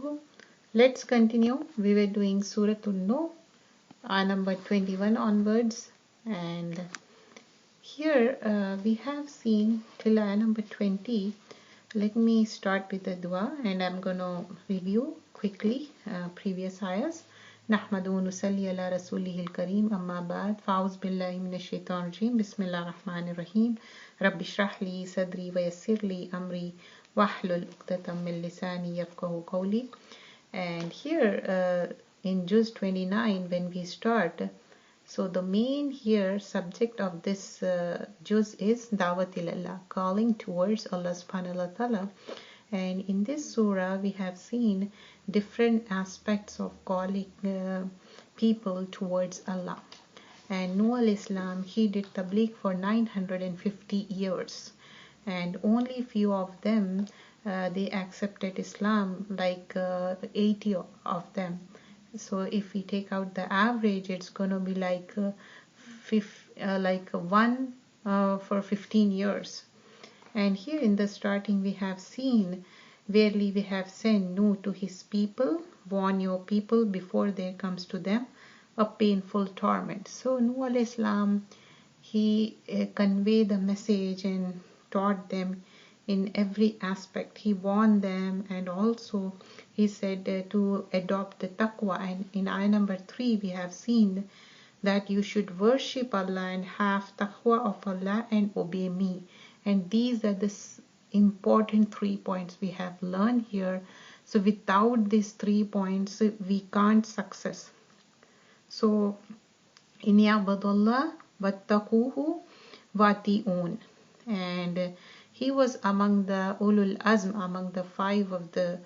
barakatuh. Let's continue. We were doing Surah Nooh, number 21 onwards, and here we have seen till ayah number 20. Let me start with the dua, and I'm going to review quickly previous ayahs. نحمده ونصلي على رسوله الكريم أما بعد فأعوذ بالله من الشيطان الرجيم بسم الله الرحمن الرحيم رب اشرح لي صدري ويسر لي أمري واحلل عقدة من لساني يفقهوا قولي. And here in Juz 29 when we start, so the main here subject of this Juz is Dawat ilallah, calling towards Allah subhanahu wa ta'ala. And in this surah we have seen different aspects of calling people towards Allah. And Nuh al-Islam, he did tabligh for 950 years, and only few of them they accepted Islam, like 80 of them. So if we take out the average, it's gonna be like one for 15 years. And here in the starting we have seen, verily we have sent Nuh to his people, warn your people before there comes to them a painful torment. So Nuh al-Islam, he conveyed the message and taught them in every aspect. He warned them, and also he said to adopt the taqwa. And in ayah number 3 we have seen that you should worship Allah and have taqwa of Allah and obey me. And these are the important 3 points we have learned here. So without these 3 points we can't success. So in ya'budullah wattaquhu wati'un. And he was among the ulul azm, among the 5 of the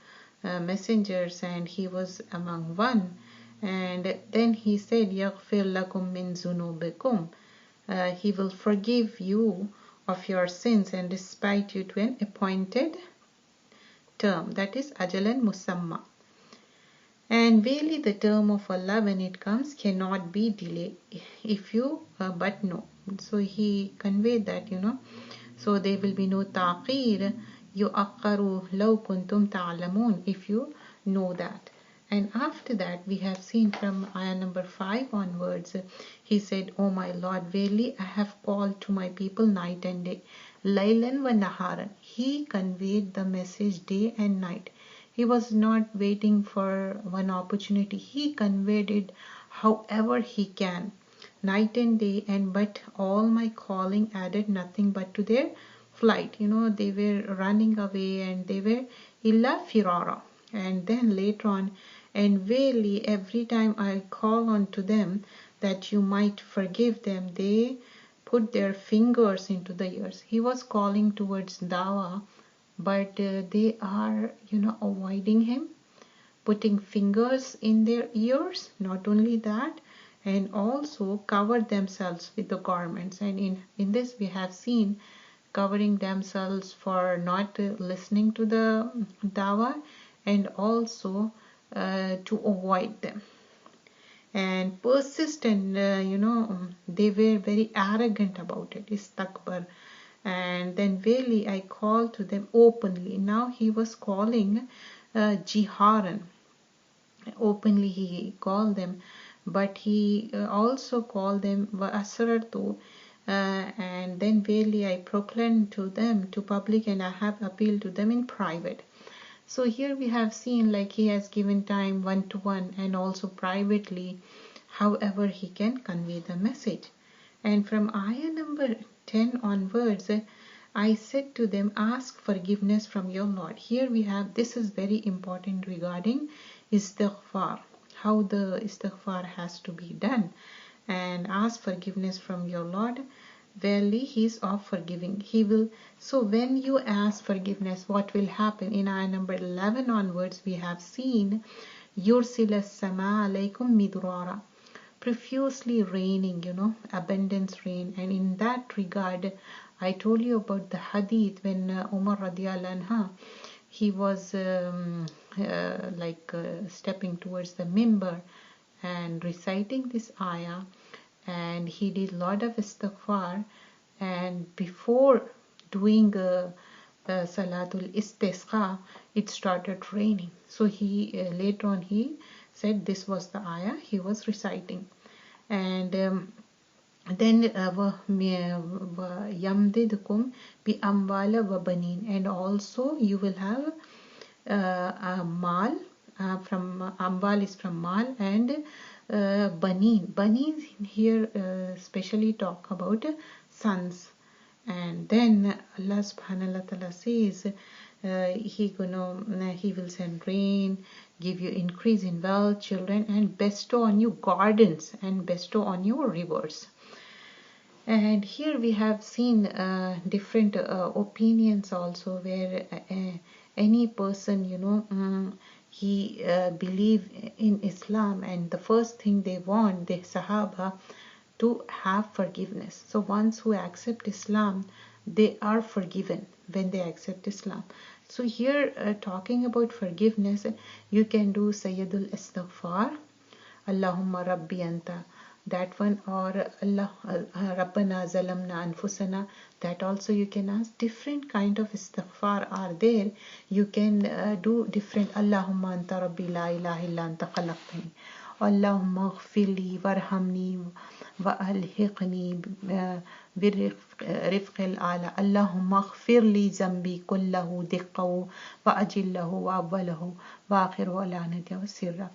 messengers, and he was among one. And then he said, yaghfir lakum min zunubikum, he will forgive you of your sins and respite you to an appointed term, that is ajalan musamma. And really the term of Allah when it comes cannot be delayed if you but know. So he conveyed that, so there will be no taqir yu'aqqaru law kuntum ta'lamun, if you know that. And after that we have seen from ayah number 5 onwards, he said, oh my Lord, verily I have called to my people night and day, laylan wa naharan. He conveyed the message day and night. He was not waiting for one opportunity. He conveyed it however he can, night and day. And but all my calling added nothing but to their flight. They were running away, and they were illa firara. And then later on, and verily every time I call on to them that you might forgive them, they put their fingers into the ears. He was calling towards dawah, but they are avoiding him, putting fingers in their ears. Not only that, and also cover themselves with the garments. And in this we have seen covering themselves for not listening to the dawah, and also to avoid them. And persistent, they were very arrogant about it, istakbar. And then really I called to them openly. Now he was calling jiharan, openly he called them, but he also called them wa asrartu, and then really I proclaimed to them to public, and I have appealed to them in private. So here we have seen like he has given time one-to-one and also privately, however he can convey the message. And from ayah number 10 onwards, I said to them, ask forgiveness from your Lord. Here we have, this is very important regarding istighfar, how the istighfar has to be done. And ask forgiveness from your Lord. Verily he is of forgiving. He will. So when you ask forgiveness, what will happen? In ayah number 11 onwards we have seen yursil as-sama alaykum midrara, profusely raining, abundance rain. And in that regard I told you about the hadith when Umar radiallahu anha, he was stepping towards the mimbar and reciting this ayah, and he did lot of istighfar. And before doing Salatul Istisqa, it started raining. So he later on he said this was the ayah he was reciting. And then yamdidkum bi amwala wa banin, and also you will have mal from amwal is from mal, and banin here especially talk about sons. And then Allah subhanahu wa ta'ala says he will send rain, give you increase in wealth, children, and bestow on you gardens, and bestow on you rivers. And here we have seen different opinions also, where any person, he believe in Islam, and the first thing they want, the Sahaba, to have forgiveness. So once who accept Islam, they are forgiven when they accept Islam. So here talking about forgiveness, you can do Sayyidul Istighfar, Allahumma Rabbi Anta, that one, or Allah Rabbana Zalamna Anfusana, that also you can ask. Different kind of istighfar are there. You can do different. Allahumma Anta Rabbi la ilaha illa anta khalaqtani, Allahumma ghfirli warhamni wa alhiqni برفق الآلة اللهم اغفر لي ذنبي كله دقه وأجله وأوله وآخره وعلانيته وسره.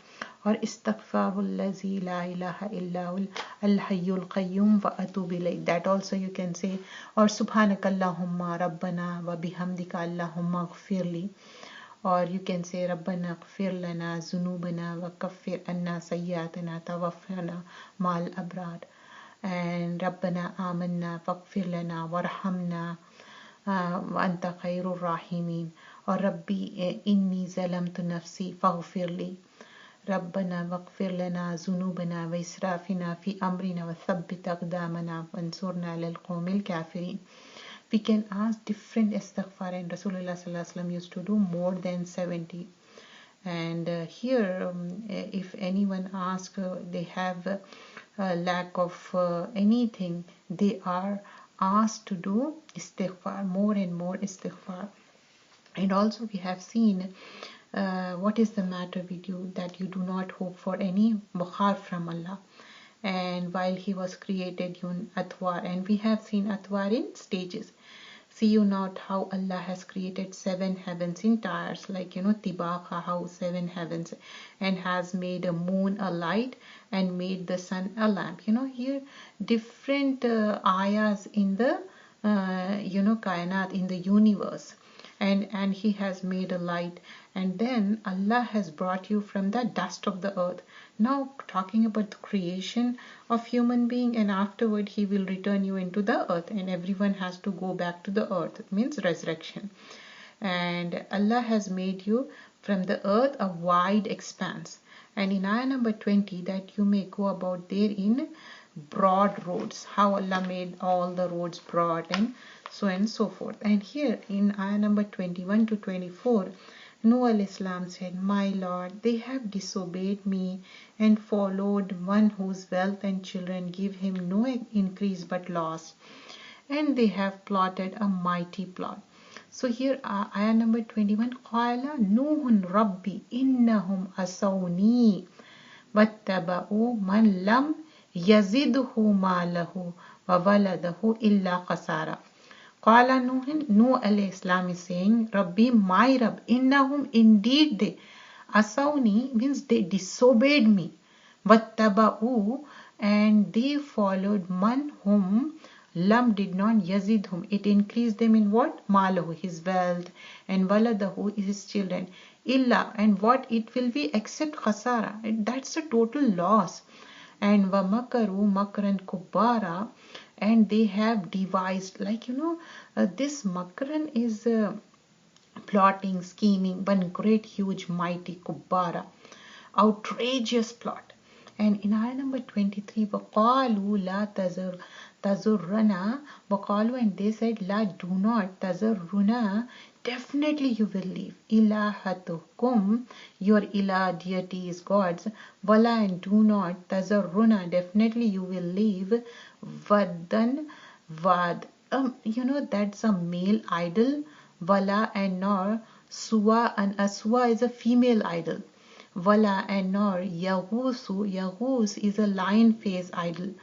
और इस्तगफारुल्लज़ी ला इलाहा इल्ला हुवल हय्युल क़य्यूम व अतूबु इलैह, that also you can say. और सुब्हानकल्लाहुम्मा रब्बना व बिहम्दिका अल्लाहुम्मा ग़फ़िरली, or you can say रब्बना ग़फ़िर लना ज़ुनूबना व कफ़्फ़िर अन्ना सय्यातना तवफ़ना माल Abrar, and रब्बना Amanna फ़ग़फ़िर लना वरहमना व अंता ख़ैरुर राहिमीन, और रब्बी इन्नी ज़लमतु नफ़्सी फ़ग़फ़िरली, रब्बना वग़फ़िर लना ज़ुनूबना व इसराफ़िना फ़ी अम्रिना व थब्बित अक़दामना वंसुरना अलल क़ौमिल काफ़िरीन. We can ask different istighfar, and Rasulullah sallallahu alaihi wasallam used to do more than 70. And here if anyone asks they have lack of anything, they are asked to do istighfar, more and more istighfar. And also we have seen what is the matter with you, that you do not hope for any bukhar from Allah. And while he was created in Atwar, and we have seen Atwar in stages. See you not how Allah has created 7 heavens in tiers, like Tibaqa, how 7 heavens, and has made a moon a light and made the sun a lamp. Here different ayahs in the kainat, in the universe. And he has made a light, and then Allah has brought you from the dust of the earth. Now talking about the creation of human being, and afterward he will return you into the earth, and everyone has to go back to the earth. It means resurrection. And Allah has made you from the earth a wide expanse, and in ayah number 20, that you may go about there in broad roads, how Allah made all the roads broad, and so forth. And here in ayah number 21 to 24, Nuh al-Islam said, "My Lord, they have disobeyed me and followed one whose wealth and children give him no increase but loss, and they have plotted a mighty plot." So here ayah number 21, قَالَ نُوحٌ رَبِّ إِنَّهُمْ أَسَوْنِي وَاتَّبَعُوا مَنْ لَمْ يَزِدْهُ مَالَهُ وَوَلَدَهُ إِلَّا خَسَارًا. Qala Nuh alayhi salam is saying, Rabbi, my Rabb, innahum, indeed they, asawni means they disobeyed me, wattaba'u, and they followed man whom lam did not yazidhum, it increased them in what? Malahu, his wealth, and waladahu, his children, illa, and what it will be except khasara, that's a total loss. And wamakaru makran kubbara, and they have devised, this makran is plotting, scheming, one great, huge, mighty kubbara, outrageous plot. And in ayah number 23, وَقَالُوا لَا تَزُرَّنَا, وَقَالُوا, and they said, La, do not, تَزُرُّنَا, definitely you will leave, ilahatukum, your ilah, deities, gods, wala, and do not, tazarruna, definitely you will leave, vaddan, vad, that's a male idol, Wala and nor, Suwa, and Aswa is a female idol. Wala and nor, Yahusu, Yahus is a lion-faced idol.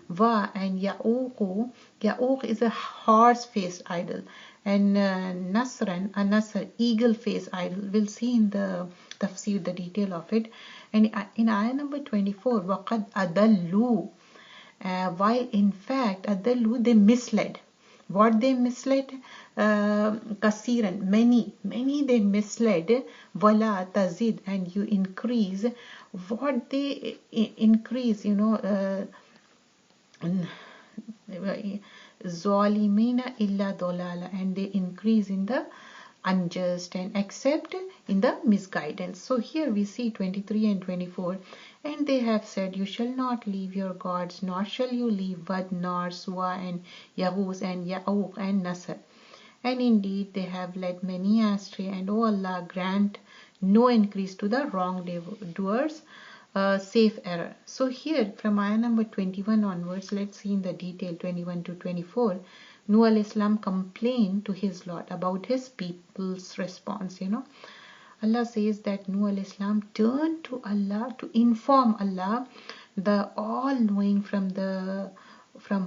Wa and Ya'uqu, Ya'uq is a horse-faced idol. And Nasran, a Nasr, eagle-faced idol. We'll see in the Tafseer the detail of it. And in ayah number 24, وَقَدْ أَدَلُّوا, while in fact أَدَلُّوا, they misled. What they misled? Kasiran, many they misled. Wala tazid, and you increase. What they increase, Zalimina illa dolala, and they increase in the unjust and accept in the misguidance. So here we see 23 and 24. And they have said, you shall not leave your gods, nor shall you leave Wad, nor Suwa, and Yahuz, and Ya'uq, and Nasr. And indeed they have led many astray, and O Allah, grant no increase to the wrongdoers, safe error. So here from ayah number 21 onwards, let's see in the detail 21 to 24. Nuh al-Islam complained to his Lord about his people's response. Allah says that Nuh al-Islam turned to Allah to inform Allah, the all-knowing, from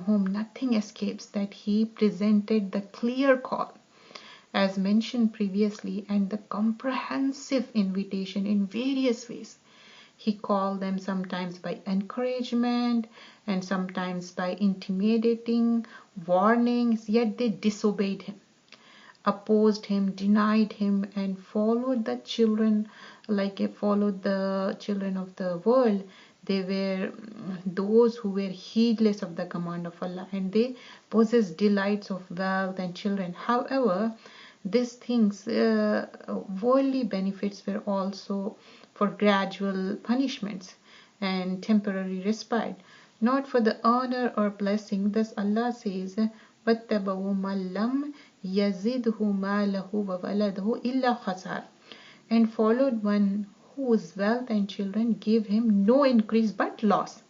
whom nothing escapes, that he presented the clear call as mentioned previously and the comprehensive invitation in various ways. He called them sometimes by encouragement and sometimes by intimidating warnings, yet they disobeyed him, opposed him, denied him, and followed the children of the world. They were those who were heedless of the command of Allah, and they possessed delights of wealth and children. However, these things, worldly benefits, were also for gradual punishments and temporary respite, not for the honor or blessing. Thus Allah says, وَاتَّبَعُوا مَن لَّمْ يَزِدْهُ مَالَهُ وَوَلَدُهُ إِلَّا خَسَارًا, and followed one whose wealth and children gave him no increase but loss.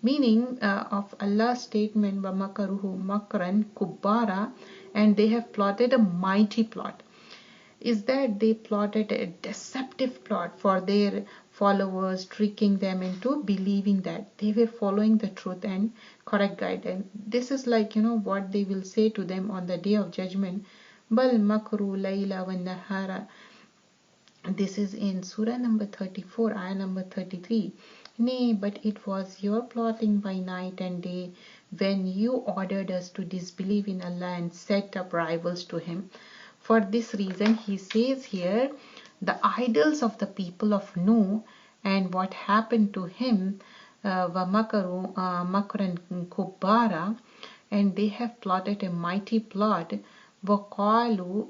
Meaning of Allah's statement, وَمَكَرُهُ مَكْرًا كُبَّارًا, and they have plotted a mighty plot, is that they plotted a deceptive plot for their followers, tricking them into believing that they were following the truth and correct guidance. This is like, what they will say to them on the day of judgment. Bal makru layla wa nahara. This is in Surah number 34, ayah number 33. Nay, but it was your plotting by night and day, when you ordered us to disbelieve in Allah and set up rivals to Him. For this reason, he says here, the idols of the people of Nuh and what happened to him, وَمَكَرُوا مَكْرًا كُبَّارًا, and they have plotted a mighty plot, وَقَالُوا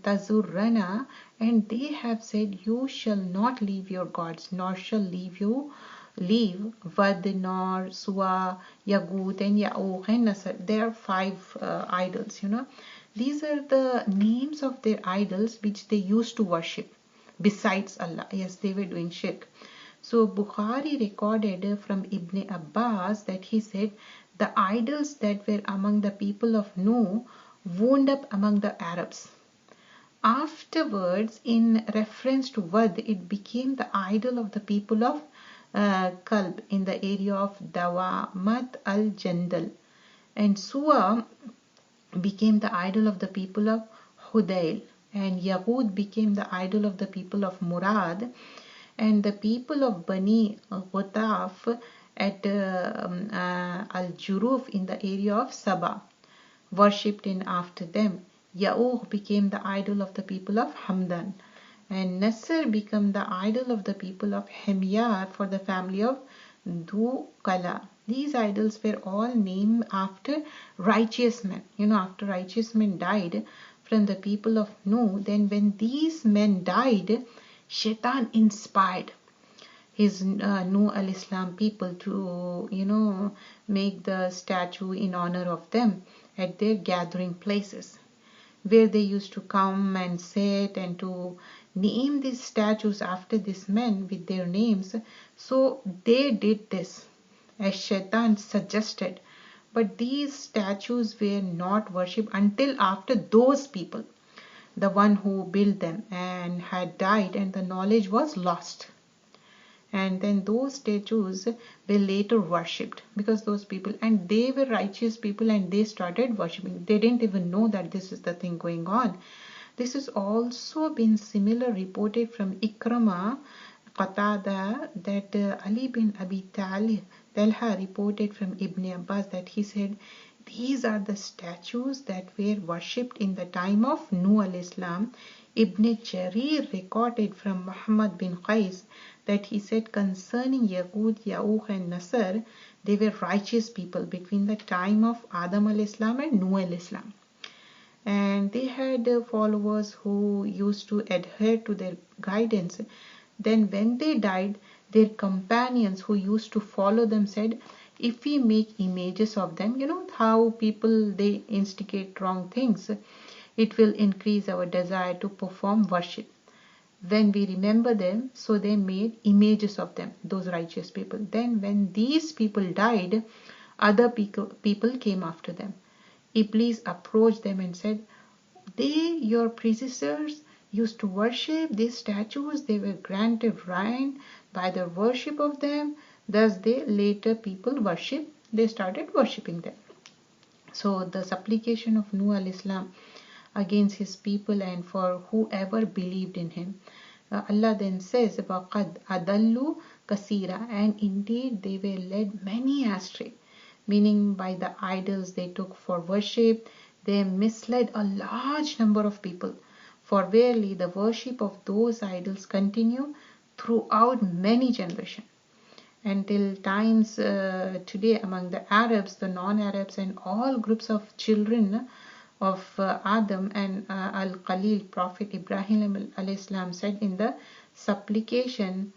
تَزُرَّنَا, and they have said, you shall not leave your gods, nor shall leave Wad, nor Suwa, Yagut, and Ya'uq, and Nasr. There are 5 idols, These are the names of their idols which they used to worship besides Allah. Yes, they were doing shirk. So Bukhari recorded from Ibn Abbas that he said, the idols that were among the people of Nuh wound up among the Arabs. Afterwards, in reference to Wad, it became the idol of the people of Kalb in the area of Dawamat al-Jandal. And Suwa became the idol of the people of Hudail, and Yahud became the idol of the people of Murad, and the people of Bani Ghataf at Al-Juruf in the area of Saba worshipped in after them. Ya'uq became the idol of the people of Hamdan, and Nasr became the idol of the people of Himyar for the family of Dukala. These idols were all named after righteous men. After righteous men died from the people of Nuh, then when these men died, Shaitan inspired his Nuh al-Islam people to, make the statue in honor of them at their gathering places, where they used to come and sit and to name these statues after these men with their names. So they did this as Shaitan suggested, but these statues were not worshipped until after those people. the one who built them, and had died, and the knowledge was lost. And then those statues were later worshipped, because those people, and they were righteous people, and they started worshipping. They didn't even know that this is the thing going on. This has also been similar reported from Ikrama Qatada, that Ali bin Abi Talha reported from Ibn Abbas that he said, these are the statues that were worshipped in the time of Nuh al-Islam. Ibn Jarir recorded from Muhammad bin Qais that he said concerning Yaqud, Ya'uq and Nasr, they were righteous people between the time of Adam al-Islam and Nuh al-Islam. And they had followers who used to adhere to their guidance. Then when they died, their companions who used to follow them said, if we make images of them, you know how people, they instigate wrong things, it will increase our desire to perform worship. When we remember them, so they made images of them, those righteous people. Then when these people died, other people came after them. Iblis approached them and said, your predecessors used to worship these statues, they were granted right by the worship of them, thus they later people they started worshipping them. So the supplication of Nuh al-Islam against his people and for whoever believed in him. Allah then says, وَقَدْ أَضَلُّوا كَثِيرًا, and indeed they were led many astray, meaning by the idols they took for worship, they misled a large number of people. For verily the worship of those idols continue throughout many generations, until times today among the Arabs, the non-Arabs, and all groups of children of Adam and Al-Khalil. Prophet Ibrahim al-Islam said in the supplication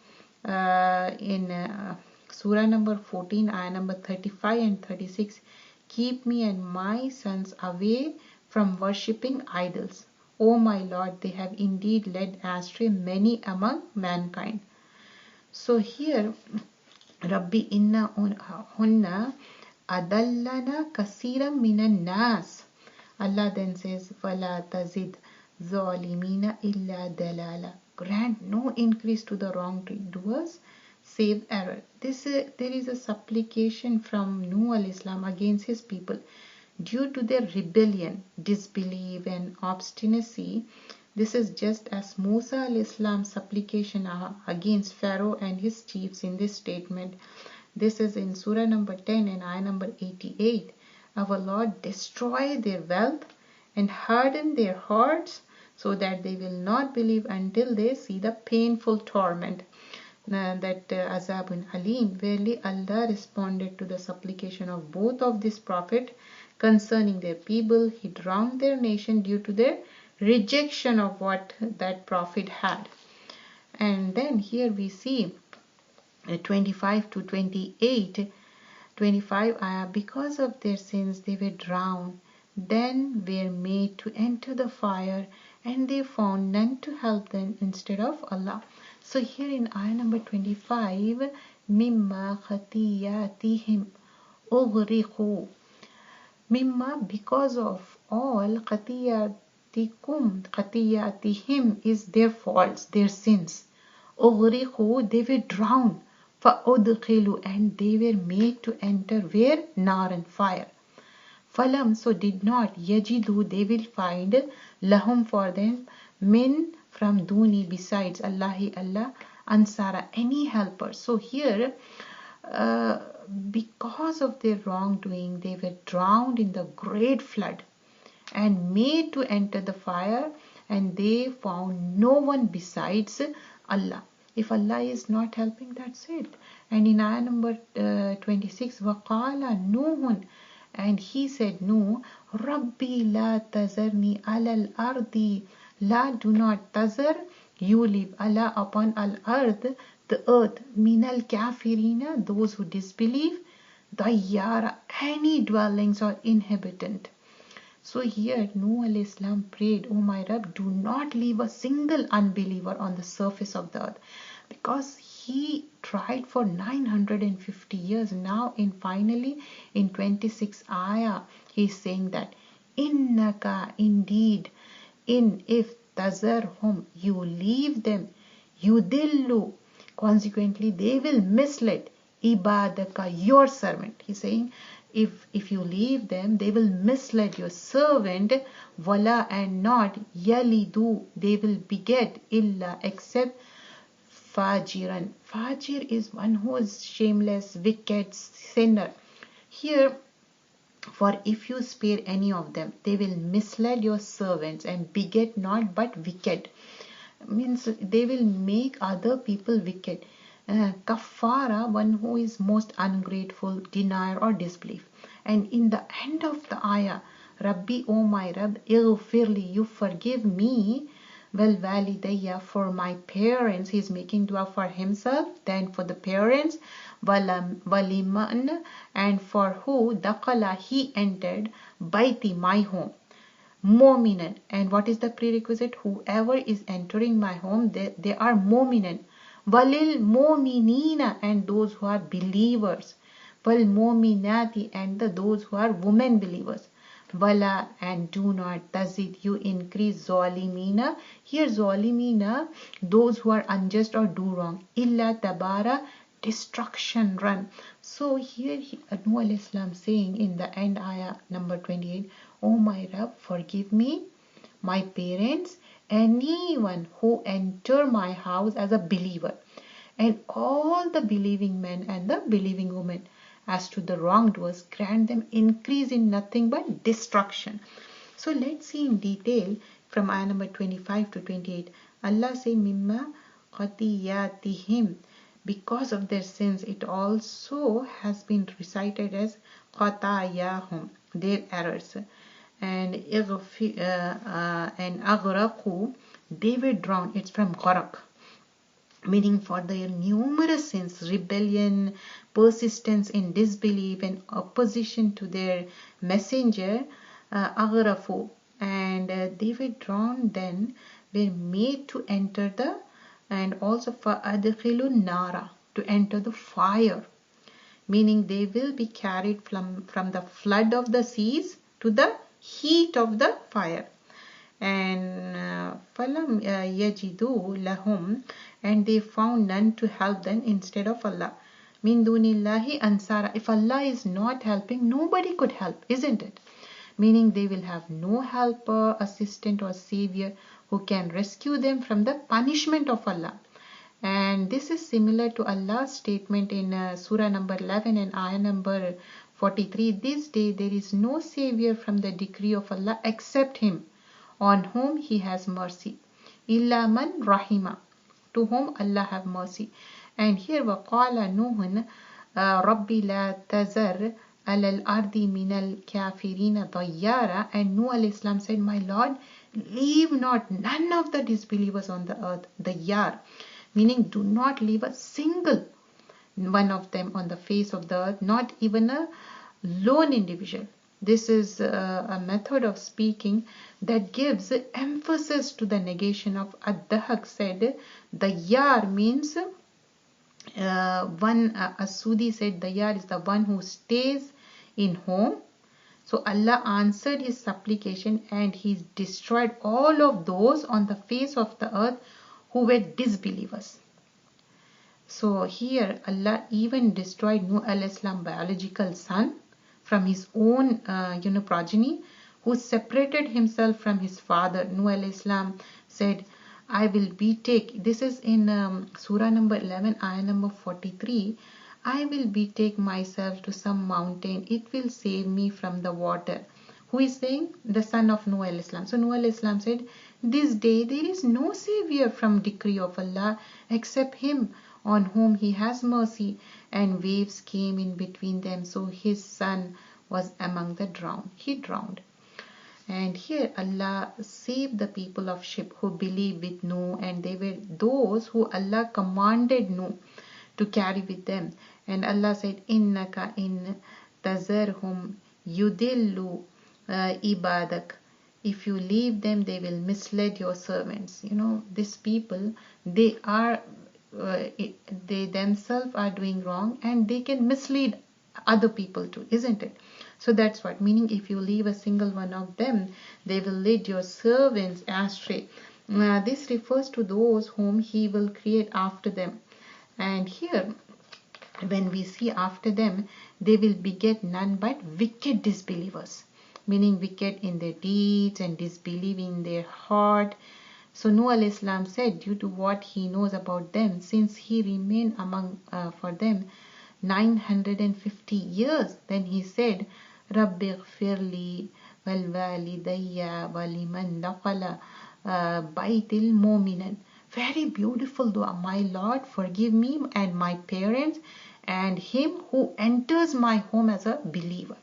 in Surah number 14, ayah number 35 and 36, keep me and my sons away from worshipping idols. O my Lord, they have indeed led astray many among mankind. So here, Rabbi inna hunna adallana kasiram minan nas. Allah then says, Wala tazid zalimina illa dalala. Grant no increase to the wrongdoers save error. There is a supplication from Nuh al-Islam against his people due to their rebellion, disbelief and obstinacy. This is just as Musa al-Islam's supplication against Pharaoh and his chiefs in this statement. This is in Surah number 10 and ayah number 88. Our Lord, destroy their wealth and harden their hearts so that they will not believe until they see the painful torment. That Azabun Alim. Verily Allah responded to the supplication of both of this prophet concerning their people. He drowned their nation due to their rejection of what that prophet had. And then here we see 25 to 28. 25, because of their sins they were drowned, then were made to enter the fire, and they found none to help them instead of Allah. So here in ayah number 25, mimma khatiyatihim ughriqu. Mimma, because of all, khatiyatihim is their faults, their sins. Ughriqu, they were drowned. فَأُدْخِلُوا, and they were made to enter where? Nar, and fire. Falam, so did not. Yajidu, they will find. Lahum, for them. Min, from duni, besides Allahi, Allah. Ansara, any helper. So here, because of their wrongdoing, they were drowned in the great flood and made to enter the fire, and they found no one besides Allah. If Allah is not helping, that's it. And in ayah number 26, وَقَالَ نُوحٌ, and he said, Nuh, Rabbi la tazarni alal ardi, la, do not tazar, you leave Allah upon al-ard, the earth, minal kafirina, those who disbelieve, dayyara, any dwellings or inhabitant. So here Nuh al-Islam prayed, O my Rabb, do not leave a single unbeliever on the surface of the earth, because he tried for 950 years. Now finally in 26 ayah he is saying that innaka, indeed, if tazarhum, you leave them, yudillu, consequently they will mislead ibadaka, your servant. He's saying if you leave them, they will mislead your servant, wala, and not yalidu, they will beget, illa, except fajiran. Fajir is one who is shameless, wicked, sinner. Here, for if you spare any of them, they will mislead your servants and beget not but wicked. Means they will make other people wicked. Kafara, one who is most ungrateful, denier or disbelief. And in the end of the ayah, Rabbi, O my Rabb, ighfirli, you forgive me, well validayya, for my parents. He is making dua for himself, then for the parents, waliman, and for who dakala, he entered, baiti, my home, Mominan. And what is the prerequisite? Whoever is entering my home, they are Mominan. Walil Mominina, and those who are believers. Wal Mominati, and those who are women believers. Wala, and do not tazid, you increase Zolimina. Here Zolimina, those who are unjust or do wrong. Illa tabara, destruction, run. So here Nuh alayhi salam saying in the end ayah number 28, O my Rabb, forgive me, my parents, anyone who enter my house as a believer, and all the believing men and the believing women. As to the wrongdoers, grant them increase in nothing but destruction. So let's see in detail from ayah number 25 to 28. Allah say, Mimma qatiyatihim, because of their sins. It also has been recited as qatayahum, their errors. And aghraqu, they were drowned. It's from gharaq, meaning for their numerous sins, rebellion, persistence in disbelief, and opposition to their messenger, aghrafu, and they were drawn, then were made to enter the, and also for adkhilun nara, to enter the fire, meaning they will be carried from the flood of the seas to the heat of the fire. And falam yajidu lahum, and they found none to help them instead of Allah. Min dunillahi ansara, if Allah is not helping, nobody could help, isn't it? Meaning they will have no helper, assistant or savior who can rescue them from the punishment of Allah. And this is similar to Allah's statement in Surah number 11 and ayah number 43. This day there is no savior from the decree of Allah except him on whom he has mercy. Illa man rahima, to whom Allah have mercy. And here وَقَالَ نُوحٌ رَبِّ لَا تَذَرْ عَلَى الْأَرْضِ مِنَ الْكَافِرِينَ ضَيَّارًا, and Nuh alayhi salam said, my Lord, leave not none of the disbelievers on the earth, dayyar, meaning do not leave a single one of them on the face of the earth, not even a lone individual. This is a method of speaking that gives emphasis to the negation of ad-dahak. Said dayyar means one, Asudi said dayyar is the one who stays in home. So Allah answered his supplication and he destroyed all of those on the face of the earth who were disbelievers. So here Allah even destroyed Nuh alayhi salam biological son from his own progeny, who separated himself from his father. Nuh alayhi salam said, I will betake, this is in Surah number 11 ayah number 43, I will betake myself to some mountain, it will save me from the water. Who is saying? The son of Nuh alayhi salam. So Nuh alayhi salam said, this day there is no savior from decree of Allah except him on whom he has mercy. And waves came in between them, so his son was among the drowned. He drowned. And here Allah saved the people of ship who believed with Nuh, and they were those who Allah commanded Nuh to carry with them. And Allah said, Innaka in tazarhum yudillu ibadak. If you leave them, they will mislead your servants. These people, they themselves are doing wrong, and they can mislead other people too, isn't it? So that's what, meaning if you leave a single one of them, they will lead your servants astray. This refers to those whom he will create after them. And here, when we see after them, they will beget none but wicked disbelievers, meaning wicked in their deeds and disbelieving in their heart. So Noah alayhi salam said, due to what he knows about them, since he remained among for them 950 years, then he said, Rabbi ghfirli wal walidayya waliman dakhala baitil mu'minan. Very beautiful dua. My Lord, forgive me and my parents and him who enters my home as a believer.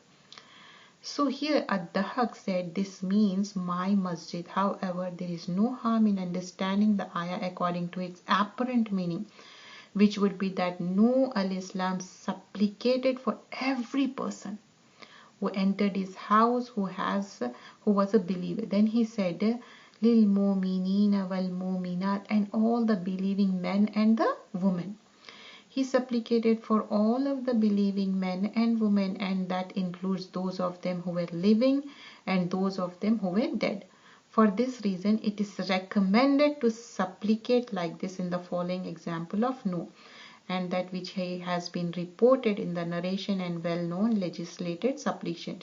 So here Ad-Dahak said this means my masjid. However, there is no harm in understanding the ayah according to its apparent meaning, which would be that Nuh alayhi salam supplicated for every person who entered his house who was a believer. Then he said, Lil mu'minina wal mu'minat, and all the believing men and the women. He supplicated for all of the believing men and women, and that includes those of them who were living and those of them who were dead. For this reason, it is recommended to supplicate like this in the following example of Nuh, and that which has been reported in the narration and well-known legislated supplication,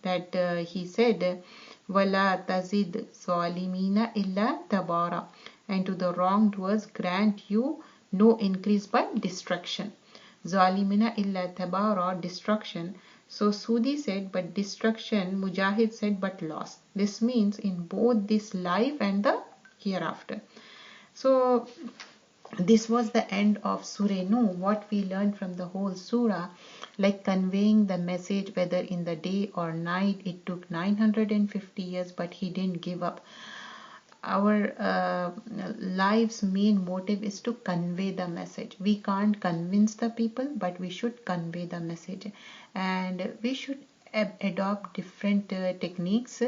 that he said, Wala tazid zalimina illa tabara, and to the wrongdoers grant you no increase but destruction. Zalimina illa tabara, destruction. So Sudi said, but destruction. Mujahid said, but loss. This means in both this life and the hereafter. So this was the end of Surah Nooh. What we learned from the whole surah, like conveying the message whether in the day or night, it took 950 years, but he didn't give up. Our life's main motive is to convey the message. We can't convince the people, but we should convey the message, and we should adopt different techniques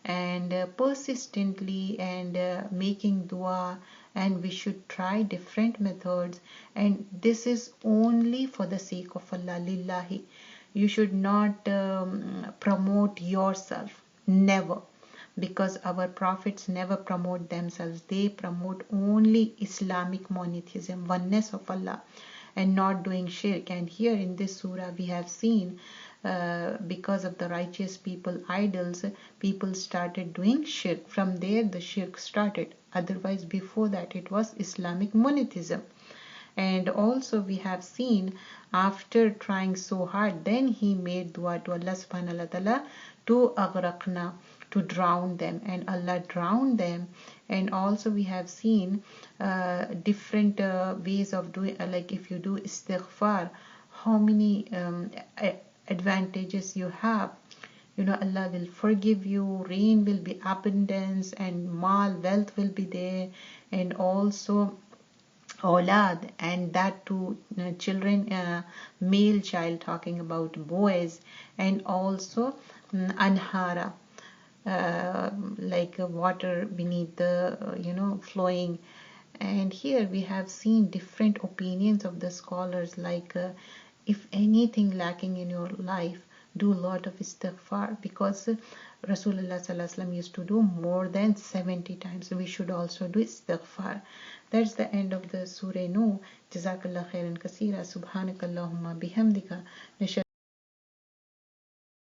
and persistently and making dua, and we should try different methods, and this is only for the sake of Allah, lillahi. You should not promote yourself, never, because our prophets never promote themselves. They promote only Islamic monotheism, oneness of Allah, and not doing shirk. And here in this surah we have seen because of the righteous people idols, people started doing shirk. From there the shirk started. Otherwise before that it was Islamic monotheism. And also we have seen after trying so hard, then he made dua to Allah subhanahu wa ta'ala to aghraqna, to drown them, and Allah drowned them. And also we have seen different ways of doing, like if you do istighfar, how many advantages you have. You know, Allah will forgive you, rain will be abundance, and wealth will be there, and also Aulad, and that to children, male child, talking about boys, and also anhara, like water beneath the flowing. And here we have seen different opinions of the scholars, like if anything lacking in your life, do a lot of istighfar, because Rasulullah sallallahu alaihi wasallam used to do more than 70 times. So we should also do istighfar. That's the end of the Surah Nooh. Jazakallah khairan kaseera. Subhanakallahumma bihamdika.